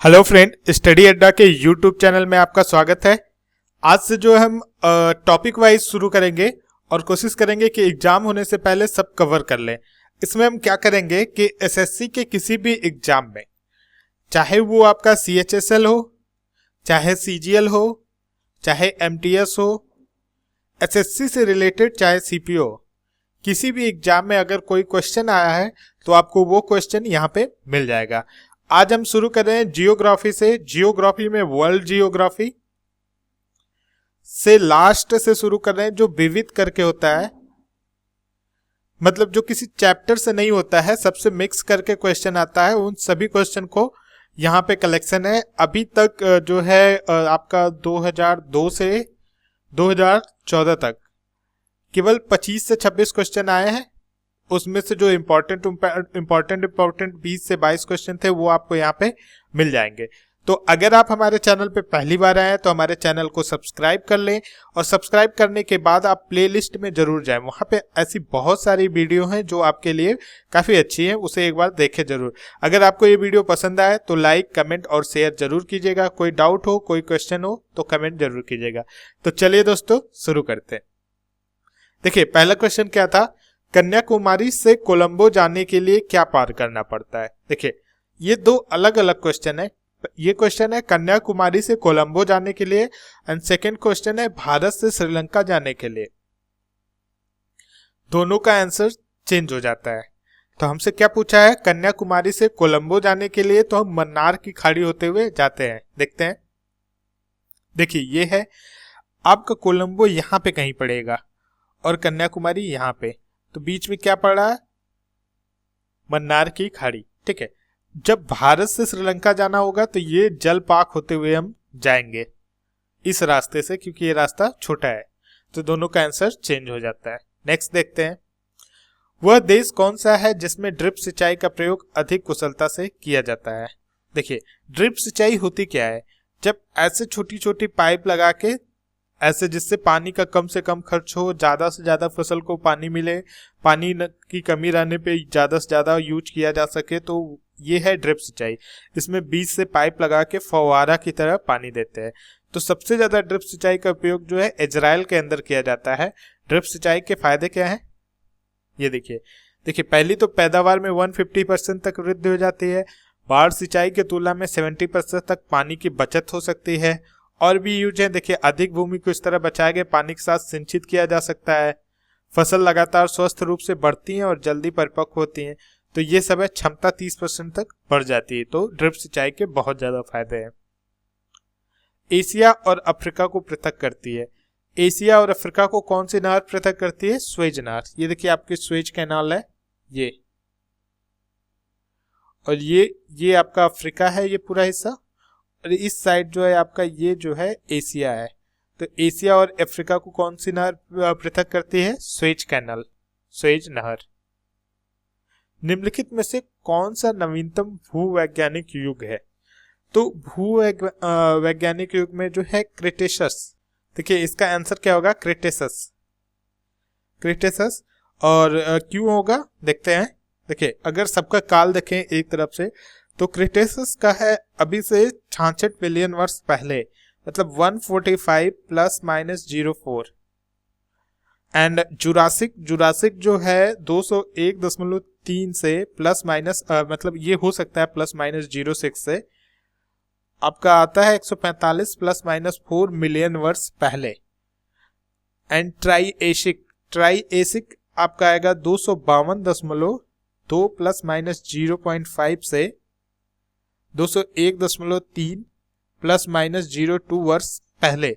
Hello friend, study अड्डा के YouTube channel में आपका स्वागत है। आज से जो हम टॉपिक वाइज शुरू करेंगे और कोशिश करेंगे कि एग्जाम होने से पहले सब कवर कर लें। इसमें हम क्या करेंगे कि एसएससी के किसी भी एग्जाम में, चाहे वो आपका सीएचएसएल हो, चाहे सीजीएल हो, चाहे एमटीएस हो, एसएससी से रिलेटेड चाहे सीपीओ हो, किसी भी एग्जाम में अगर कोई क्वेश्चन आया है तो आपको वो क्वेश्चन यहाँ पे मिल जाएगा। आज हम शुरू कर रहे हैं जियोग्राफी से। जियोग्राफी में वर्ल्ड जियोग्राफी से लास्ट से शुरू कर रहे हैं, जो विविध करके होता है, मतलब जो किसी चैप्टर से नहीं होता है, सबसे मिक्स करके क्वेश्चन आता है। उन सभी क्वेश्चन को यहाँ पे कलेक्शन है। अभी तक जो है आपका 2002 से 2014 तक केवल 25 से 26 क्वेश्चन आए हैं। उसमें से जो इम्पोर्टेंट 20 से 22 क्वेश्चन थे वो आपको यहाँ पे मिल जाएंगे। तो अगर आप हमारे चैनल पे पहली बार आए हैं तो हमारे चैनल को सब्सक्राइब कर लें, और सब्सक्राइब करने के बाद आप प्लेलिस्ट में जरूर जाएं। वहाँ पे ऐसी बहुत सारी वीडियो हैं जो आपके लिए काफ़ी अच्छी हैं, उसे एक बार देखें जरूर। अगर आपको ये वीडियो पसंद आए तो लाइक, कमेंट और शेयर जरूर कीजिएगा। कोई डाउट हो, कोई क्वेश्चन हो तो कमेंट जरूर कीजिएगा। तो चलिए दोस्तों, शुरू करते हैं। देखिए, पहला क्वेश्चन क्या था, कन्याकुमारी से कोलंबो जाने के लिए क्या पार करना पड़ता है। देखिए, ये दो अलग अलग क्वेश्चन है। ये क्वेश्चन है कन्याकुमारी से कोलंबो जाने के लिए, एंड सेकंड क्वेश्चन है भारत से श्रीलंका जाने के लिए। दोनों का आंसर चेंज हो जाता है। तो हमसे क्या पूछा है, कन्याकुमारी से कोलंबो जाने के लिए तो हम मन्नार की खाड़ी होते हुए जाते हैं। देखते हैं। देखिए, ये है आपका कोलंबो, यहाँ पे कहीं पड़ेगा और कन्याकुमारी यहाँ पे, तो बीच में क्या पड़ा है, मन्नार की खाड़ी। ठीक है, जब भारत से श्रीलंका जाना होगा तो ये जलपाक होते हुए हम जाएंगे इस रास्ते से, क्योंकि ये रास्ता छोटा है। तो दोनों का आंसर चेंज हो जाता है। नेक्स्ट देखते हैं, वह देश कौन सा है जिसमें ड्रिप सिंचाई का प्रयोग अधिक कुशलता से किया जाता है। देखिए, ड्रिप सिंचाई होती क्या है, जब ऐसे छोटी छोटी पाइप लगा के, ऐसे जिससे पानी का कम से कम खर्च हो, ज्यादा से ज्यादा फसल को पानी मिले, पानी की कमी रहने पे ज्यादा से ज्यादा यूज किया जा सके, तो ये है ड्रिप सिंचाई। इसमें बीच से पाइप लगा के फव्वारा की तरह पानी देते हैं। तो सबसे ज्यादा ड्रिप सिंचाई का उपयोग जो है इजराइल के अंदर किया जाता है। ड्रिप सिंचाई के फायदे क्या हैं, ये देखिए, पहली तो पैदावार में 150% तक वृद्धि हो जाती है। बाढ़ सिंचाई की तुलना में 70% तक पानी की बचत हो सकती है। और भी यूज है, देखिए, अधिक भूमि को इस तरह बचाया गया पानी के साथ सिंचित किया जा सकता है। फसल लगातार स्वस्थ रूप से बढ़ती है और जल्दी परिपक्व होती है। तो ये सब है, क्षमता 30% तक बढ़ जाती है। तो ड्रिप सिंचाई के बहुत ज्यादा फायदे हैं। एशिया और अफ्रीका को पृथक करती है। एशिया और अफ्रीका को कौन सी नहर पृथक करती है, स्वेज नहर। ये देखिए, आपकी स्वेज कैनाल है ये, और ये आपका अफ्रीका है, ये पूरा हिस्सा, और इस साइड जो है आपका ये जो है एशिया है। तो एशिया और अफ्रीका को कौन सी नहर पृथक करती है, स्वेज कैनाल, स्वेज नहर। निम्नलिखित में से कौन सा नवीनतम भूवैज्ञानिक युग है। तो वैज्ञानिक युग में जो है क्रिटेशस। देखिए, इसका आंसर क्या होगा, क्रिटेशस। और क्यों होगा देखते हैं। देखिए, अगर सबका काल देखें एक तरफ से, तो क्रिटेशस का है अभी से 66 मिलियन वर्ष पहले, मतलब 145 ± 04। एंड जुरासिक जो है 201.3 से प्लस माइनस मतलब ये हो सकता है ±06 से, आपका आता है 145 ± 4 मिलियन वर्ष पहले। एंड ट्राइएसिक आपका आएगा 252.2 ± 0.5 से 201.3 ± 02 वर्ष पहले।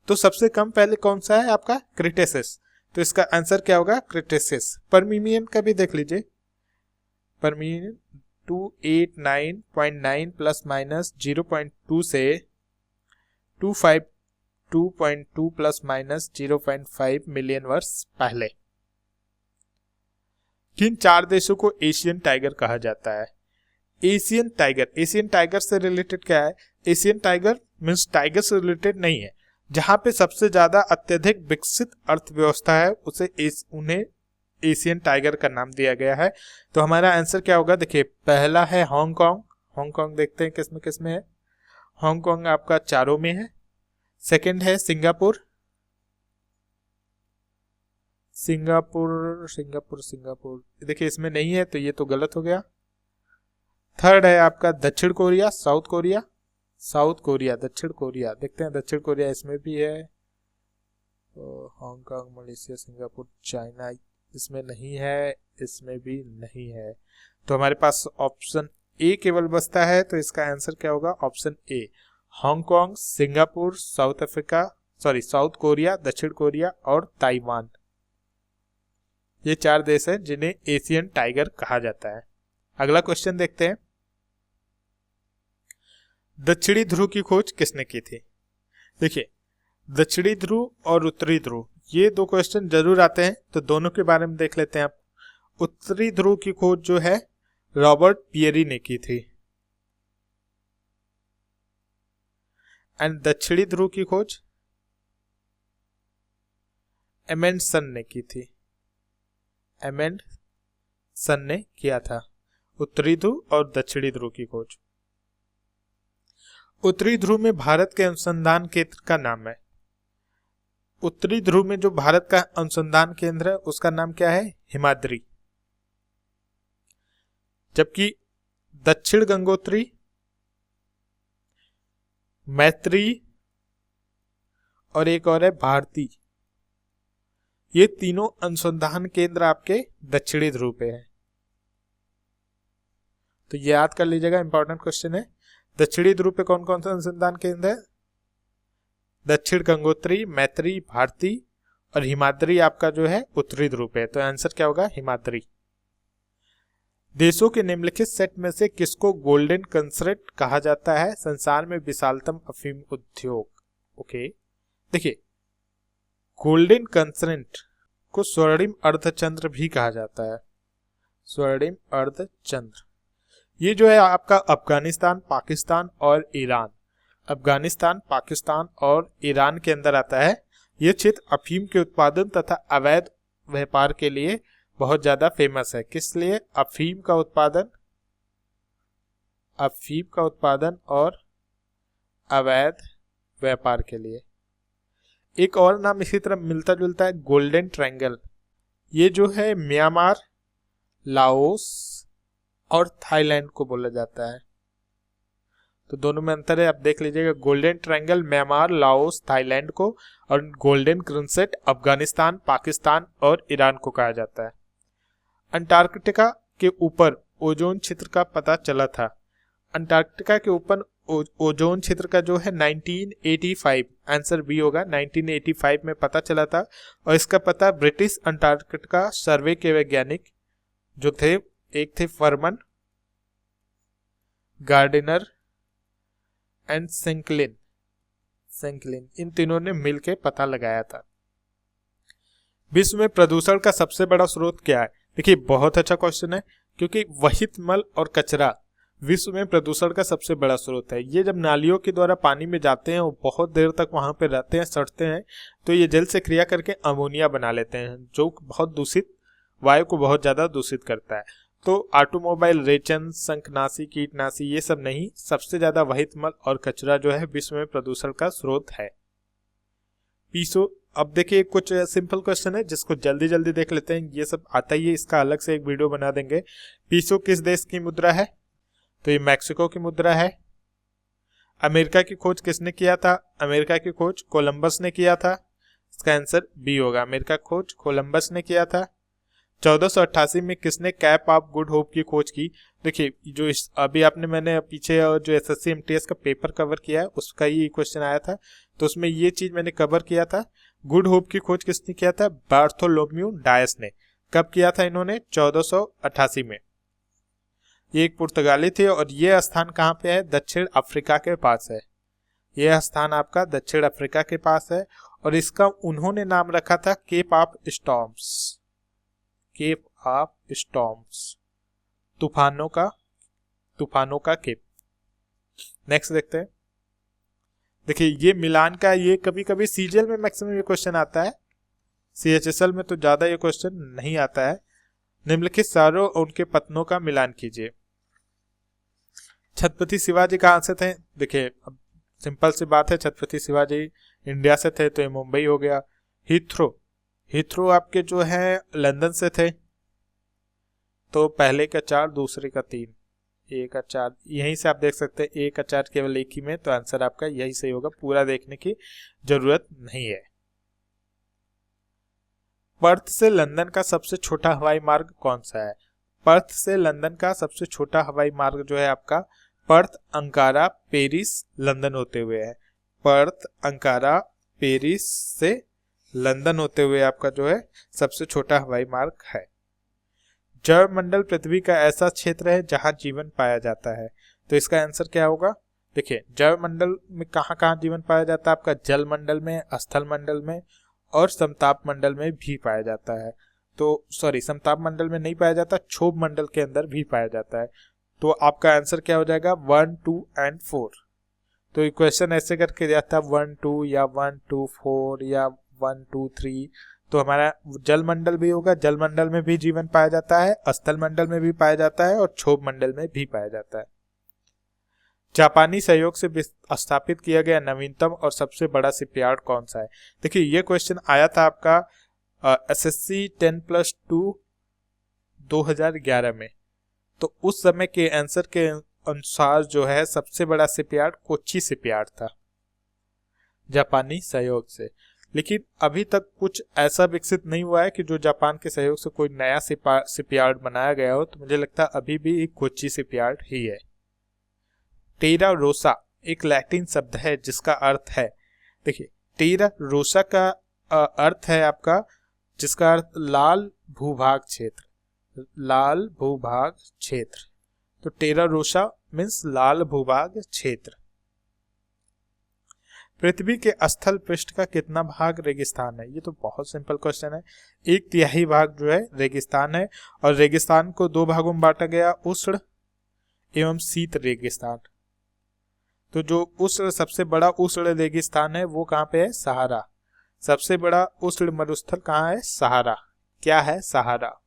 तो सबसे कम पहले कौन सा है आपका, क्रिटेशियस। तो इसका आंसर क्या होगा, क्रिटेशियस। पर्मियन का भी देख लीजिए, पर्मियन 289.9 ± 0.2 से 252.2 ± 0.5 मिलियन वर्ष पहले। किन 4 देशों को एशियन टाइगर कहा जाता है। एशियन टाइगर से रिलेटेड क्या है, एशियन टाइगर मीन्स टाइगर से रिलेटेड नहीं है। जहां पे सबसे ज्यादा अत्यधिक विकसित अर्थव्यवस्था है उन्हें एशियन टाइगर का नाम दिया गया है। तो हमारा आंसर क्या होगा, देखिए, पहला है हांगकांग। देखते हैं किसमें है, हांगकांग आपका चारों में है। सेकंड है सिंगापुर, सिंगापुर देखिए इसमें नहीं है तो ये तो गलत हो गया। थर्ड है आपका दक्षिण कोरिया, साउथ कोरिया, दक्षिण कोरिया, देखते हैं दक्षिण कोरिया इसमें भी है। तो हांगकांग, मलेशिया, सिंगापुर, चाइना इसमें नहीं है, इसमें भी नहीं है। तो हमारे पास ऑप्शन ए केवल बचता है, तो इसका आंसर क्या होगा? Option A, Hong Kong, Singapore, south Korea, दक्षिण कोरिया और ताइवान। ये 4 देश हैं जिन्हें एशियन टाइगर कहा जाता है। अगला क्वेश्चन देखते हैं, दक्षिणी ध्रुव की खोज किसने की थी? देखिए दक्षिणी ध्रुव और उत्तरी ध्रुव ये 2 क्वेश्चन जरूर आते हैं, तो दोनों के बारे में देख लेते हैं आप। उत्तरी ध्रुव की खोज जो है रॉबर्ट पियरी ने की थी, एंड दक्षिणी ध्रुव की खोज एमेंडसन ने की थी, एमेंडसन ने किया था उत्तरी ध्रुव और दक्षिणी ध्रुव की खोज। उत्तरी ध्रुव में भारत के अनुसंधान केंद्र का नाम है, उत्तरी ध्रुव में जो भारत का अनुसंधान केंद्र है उसका नाम क्या है? हिमाद्री। जबकि दक्षिण गंगोत्री, मैत्री और एक और है भारती, ये तीनों अनुसंधान केंद्र आपके दक्षिणी ध्रुव पे है। तो ये याद कर लीजिएगा, इंपॉर्टेंट क्वेश्चन है। दक्षिणी ध्रुव पे कौन कौन सा अनुसंधान केंद्र है? दक्षिण गंगोत्री, मैत्री, भारती और हिमाद्री आपका जो है उत्तरी ध्रुव पे है। तो आंसर क्या होगा? हिमाद्री। देशों के निम्नलिखित सेट में से किसको गोल्डन कंसर्ट कहा जाता है? संसार में विशालतम अफीम उद्योग। ओके, देखिए गोल्डन कंसर्ट को स्वर्णिम अर्धचंद्र भी कहा जाता है, स्वर्णिम अर्धचंद्र। ये जो है आपका अफगानिस्तान, पाकिस्तान और ईरान, अफगानिस्तान, पाकिस्तान और ईरान के अंदर आता है। ये क्षेत्र अफीम के उत्पादन तथा अवैध व्यापार के लिए बहुत ज्यादा फेमस है। किस लिए? अफीम का उत्पादन और अवैध व्यापार के लिए। एक और नाम इसी तरह मिलता जुलता है, गोल्डन ट्रायंगल। ये जो है म्यांमार, लाओस और थाईलैंड को बोला जाता है। तो दोनों में अंतर है, आप देख लीजिएगा। Golden triangle Myanmar, Laos, Thailand को, और गोल्डन क्रिसेंट अफगानिस्तान, पाकिस्तान और ईरान को कहा जाता है। अंटार्कटिका के ऊपर ओजोन क्षेत्र का पता चला था। अंटार्कटिका के ऊपर ओजोन क्षेत्र का जो है 1985, आंसर बी होगा, 1985 में पता चला था। और इसका पता ब्रिटिश अंटार्कटिका सर्वे के वैज्ञानिक जो थे, एक थे फरमन, गार्डिनर एंड सेंकलिन, इन तीनों ने मिलकर पता लगाया था। विश्व में प्रदूषण का सबसे बड़ा स्रोत क्या है? देखिए बहुत अच्छा क्वेश्चन है, क्योंकि वहित मल और कचरा विश्व में प्रदूषण का सबसे बड़ा स्रोत है। ये जब नालियों के द्वारा पानी में जाते हैं और बहुत देर तक वहां पे रहते हैं, सड़ते हैं, तो ये जल से क्रिया करके अमोनिया बना लेते हैं, जो बहुत दूषित, वायु को बहुत ज्यादा दूषित करता है। तो ऑटोमोबाइल, रेचन, शंखनाशी, कीटनाशी ये सब नहीं, सबसे ज्यादा वहित मल और कचरा जो है विश्व में प्रदूषण का स्रोत है। पीसो, अब देखिए कुछ सिंपल क्वेश्चन है जिसको जल्दी जल्दी देख लेते हैं, ये सब आता ही है, इसका अलग से एक वीडियो बना देंगे। पीसो किस देश की मुद्रा है? तो ये मैक्सिको की मुद्रा है। अमेरिका की खोज किसने किया था? अमेरिका की खोज कोलंबस ने किया था। इसका आंसर बी होगा, अमेरिका खोज कोलंबस ने किया था। 1488 में किसने कैप ऑफ गुड होप की खोज की? देखिए जो अभी मैंने पीछे जो एसएससी एमटीएस का पेपर कवर किया है उसका ही क्वेश्चन आया था, तो उसमें ये चीज मैंने कवर किया था। गुड होप की खोज किसने किया था? बार्थोलोम्यू डायस ने। कब किया था इन्होंने? 1488 में। ये एक पुर्तगाली थे, और ये स्थान कहाँ पे है? दक्षिण अफ्रीका के पास है। यह स्थान आपका दक्षिण अफ्रीका के पास है, और इसका उन्होंने नाम रखा था cape of storms, cape of storms, तूफानों का केप। नेक्स्ट देखते हैं। देखिए ये मिलान का, ये कभी कभी सीजीएल में मैक्सिमम ये क्वेश्चन आता है, सीएचएसएल में तो ज्यादा ये क्वेश्चन नहीं आता है। निम्नलिखित सारों और उनके पत्नों का मिलान कीजिए। छत्रपति शिवाजी कहां से थे? देखिए अब सिंपल सी बात है, छत्रपति शिवाजी इंडिया से थे तो ये मुंबई हो गया। हीथ्रो आपके जो है लंदन से थे, तो पहले का 4 दूसरे का 3, एक का 4, यहीं से आप देख सकते हैं एक का 4 केवल एक ही में, तो आंसर आपका यही सही होगा, पूरा देखने की जरूरत नहीं है। पर्थ से लंदन का सबसे छोटा हवाई मार्ग कौन सा है? पर्थ से लंदन का सबसे छोटा हवाई मार्ग जो है आपका पर्थ, अंकारा, पेरिस, लंदन होते हुए है। पर्थ, अंकारा, पेरिस से लंदन होते हुए आपका जो है सबसे छोटा हवाई मार्ग है। जलमंडल पृथ्वी का ऐसा क्षेत्र है जहां जीवन पाया जाता है, तो इसका आंसर क्या होगा? देखिए, जलमंडल में कहाँ कहाँ जीवन पाया जाता है? आपका जल मंडल में, स्थल मंडल में और समताप मंडल में भी पाया जाता है। तो सॉरी, समताप मंडल में नहीं पाया जाता, क्षोभ मंडल के अंदर भी पाया जाता है। तो आपका आंसर क्या हो जाएगा? 1, 2 एंड 4। तो ये क्वेश्चन ऐसे करके जाता है 1, 2 या 1, 2, 4 या 1, 2, 3, तो हमारा जल मंडल भी होगा, जल मंडल में भी जीवन पाया जाता है, स्थल मंडल में भी पाया जाता है और क्षोभ मंडल में भी पाया जाता है। जापानी सहयोग से स्थापित किया गया नवीनतम और सबसे बड़ा शिपयार्ड कौन सा है? देखिए, ये क्वेश्चन आया था आपका SSC 10+2 2011 में, तो उस समय के आंसर के अनुसार जो है सबसे बड़ा शिपयार्ड कोच्चि शिपयार्ड था, जापानी सहयोग से। लेकिन अभी तक कुछ ऐसा विकसित नहीं हुआ है कि जो जापान के सहयोग से कोई नया शिपयार्ड बनाया गया हो, तो मुझे लगता है अभी भी एक कोच्चि शिपयार्ड ही है। टेरा रोसा एक लैटिन शब्द है जिसका अर्थ है, देखिए टेरा रोसा का अर्थ है आपका, जिसका अर्थ लाल भूभाग क्षेत्र, लाल भूभाग क्षेत्र। तो टेरा रोसा मीन्स लाल भूभाग क्षेत्र। पृथ्वी के स्थल पृष्ठ का कितना भाग रेगिस्तान है? ये तो बहुत सिंपल क्वेश्चन है। 1/3 भाग जो है रेगिस्तान है, और रेगिस्तान को 2 भागों में बांटा गया, उष्ण एवं शीत रेगिस्तान। तो जो उष्ण, सबसे बड़ा उष्ण रेगिस्तान है वो कहाँ पे है? सहारा। सबसे बड़ा उष्ण मरुस्थल कहाँ है? सहारा। क्या है? सहारा।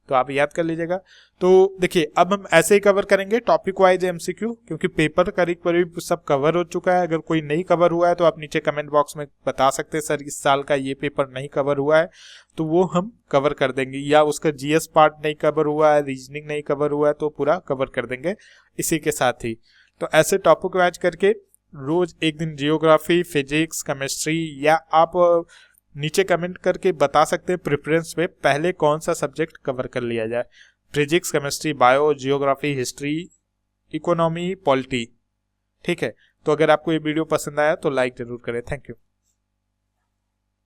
तो आप याद कर लीजिएगा। तो देखिए, अब हम ऐसे ही कवर करेंगे टॉपिक वाइज MCQ, क्योंकि पेपर करीब करीब सब कवर हो चुका है। अगर कोई नहीं कवर हुआ है तो आप नीचे कमेंट बॉक्स में बता सकते हैं सर इस साल का ये पेपर नहीं कवर हुआ है, तो वो हम कवर कर देंगे, या उसका GS पार्ट नहीं कवर हुआ है, रीजनिंग नहीं कवर हुआ है, तो पूरा कवर कर देंगे इसी के साथ ही। तो ऐसे टॉपिक वाइज करके रोज एक दिन जियोग्राफी, फिजिक्स, केमिस्ट्री, या आप नीचे कमेंट करके बता सकते हैं प्रेफरेंस में पहले कौन सा सब्जेक्ट कवर कर लिया जाए, physics, chemistry, bio, geography, history, economy, polity. ठीक है, तो अगर आपको ये वीडियो पसंद आया तो लाइक जरूर करें। Thank you.